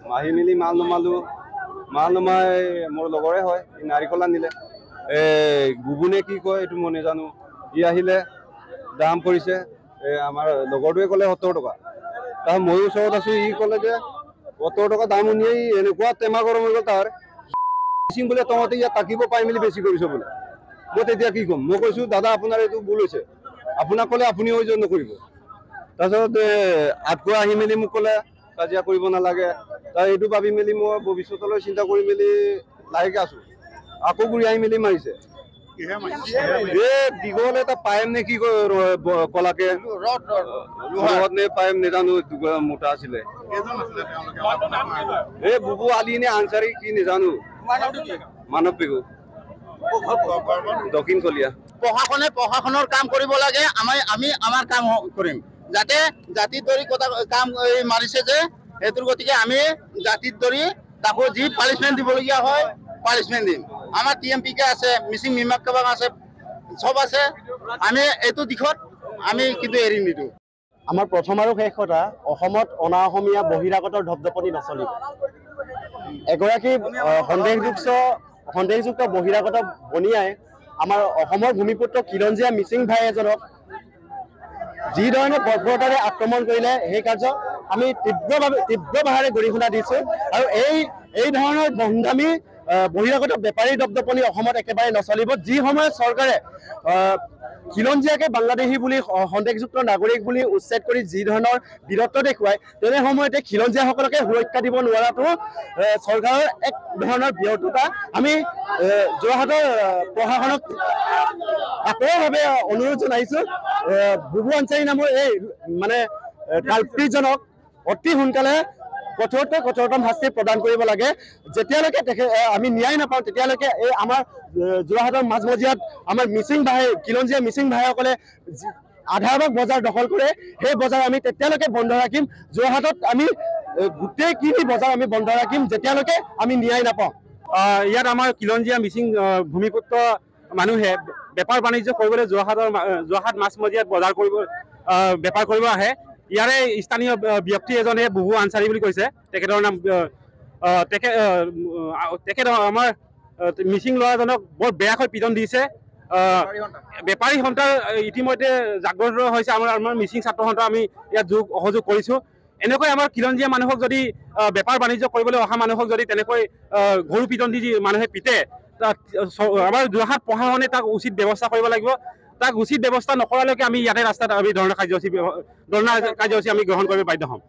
মাহি মেলি মাল নমাই মোৰ লগৰে হয় নাৰিকল আনিলে গুগুনে কি কয় এইটো মই নাজানো ই আহিলে দাম কৰিছে আমাৰ লগৰটোৱে ক'লে 70 টকা তাৰ ময়ো ওচৰত আছো ই ক'লে যে 70 টকা দাম উলিয়াই এনেকুৱা টেমা গৰম হৈ গ'ল তাৰ মিচিং বোলে তহঁতে ইয়াত থাকিব পাই মেলি বেছি কৰিছ বোলে মই তেতিয়া কি ক'ম মই কৈছোঁ দাদা আপোনাৰ এইটো ভুল হৈছে আপোনাক ক'লে আপুনি অভিযোগ নকৰিব তাৰপিছত আঠকুৱা আহি মেলি মোক ক'লে কাজিয়া কৰিব নালাগে তাৰ এইটো ভাবি মেলি মই ভৱিষ্যতলৈ চিন্তা কৰি মেলি লাহেকৈ আছোঁ আকৌ ঘূৰি আহি মেলি মাৰিছে দীঘল এটা পাইম নে কি কলাকে ৰদ নে পাইম নেজানো মোটা আছিলে এই বুবু আলি নে আনচাৰী কি নেজানো মানৱ পেগু দক্ষিণ কলীয়া প্ৰশাসনৰ কাম কৰিব লাগে আমি আমাৰ কাম কৰিম যাতে জাতিৰ দৰি কাম মাৰিছে যে সেইটোৰ গতিকে আমি জাতিৰ দৰি তাকো যি পানিছমেণ্ট দিবলগীয়া হয় পানিছমেণ্ট দিম আমাৰ টিএমপিকে আছে মিচিং মিমাক কাবাক আছে সব আছে আমি এইটো দিশত আমি কিন্তু এৰি নিদিওঁ আমাৰ প্ৰথম আৰু শেষ কথা অসমত অনা অসমীয়া বহিৰাগতৰ ধপধপনি নচলিব এগৰাকী সন্দেহযুক্ত বহিৰাগত বনিয়াই আমাৰ অসমৰ ভূমিপুত্ৰ খিলঞ্জীয়া মিচিং ভাই এজনক যি ধৰণে বৰ্বৰতাৰে আক্ৰমণ কৰিলে সেই কাৰ্য আমি তীব্ৰভাৱে গৰিহণা দিছোঁ আৰু এই ধৰণৰ বন্ধামী বহিৰাগত বেপাৰী দপদপনি অসমত একেবাৰে নচলিব যি সময়ত চৰকাৰে খিলঞ্জীয়াকে বাংলাদেশী বুলি সন্দেহযুক্ত নাগৰিক বুলি উচ্ছেদ কৰি যি ধৰণৰ বীৰত্ব দেখুৱায় তেনে সময়তে খিলঞ্জীয়াসকলকে সুৰক্ষা দিব নোৱাৰাটো চৰকাৰৰ এক ধৰণৰ ব্যৰ্থতা আমি যোৰহাটৰ প্ৰশাসনক আকৌভাৱে অনুৰোধ জনাইছোঁ বুবু আনচাৰী নামৰ এই মানে কাল্পিতজনক অতি সোনকালে কঠোৰতম শাস্তি প্ৰদান কৰিব লাগে যেতিয়ালৈকে আমি ন্যায় নাপাওঁ তেতিয়ালৈকে এই আমাৰ যোৰহাটৰ মাজমজিয়াত আমাৰ খিলঞ্জীয়া মিচিং ভাইসকলে আধাৰবাগ বজাৰ দখল কৰে সেই বজাৰ আমি তেতিয়ালৈকে বন্ধ ৰাখিম যোৰহাটত আমি গোটেইখিনি বজাৰ আমি বন্ধ ৰাখিম যেতিয়ালৈকে আমি ন্যায় নাপাওঁ ইয়াত আমাৰ খিলঞ্জীয়া মিচিং ভূমিপুত্ৰ মানুহে বেপাৰ বাণিজ্য কৰিবলৈ যোৰহাট মাছমজিয়াত বজাৰ কৰিব বেপাৰ কৰিব আহে ইয়াৰে স্থানীয় ব্যক্তি এজনে বুবু আনচাৰী বুলি কৈছে তেখেতৰ নাম তেখেত আমাৰ মিচিং ল'ৰাজনক বৰ বেয়াকৈ পিটন দিছে বেপাৰী সন্থাৰ ইতিমধ্যে জাগ্ৰত হৈছে আমাৰ মিচিং ছাত্ৰ সন্থা আমি ইয়াত সহযোগ কৰিছোঁ এনেকৈ আমাৰ খিলঞ্জীয়া মানুহক যদি বেপাৰ বাণিজ্য কৰিবলৈ অহা মানুহক যদি তেনেকৈ গৰু পিটন দি মানুহে পিটে আমাৰ যোৰহাট প্ৰশাসনে তাক উচিত ব্যৱস্থা কৰিব লাগিব তাক উচিত ব্যৱস্থা নকৰালৈকে আমি ইয়াতে ৰাস্তাত আমি ধৰ্ণা কাৰ্যসূচী আমি গ্ৰহণ কৰিব বাধ্য হ'ম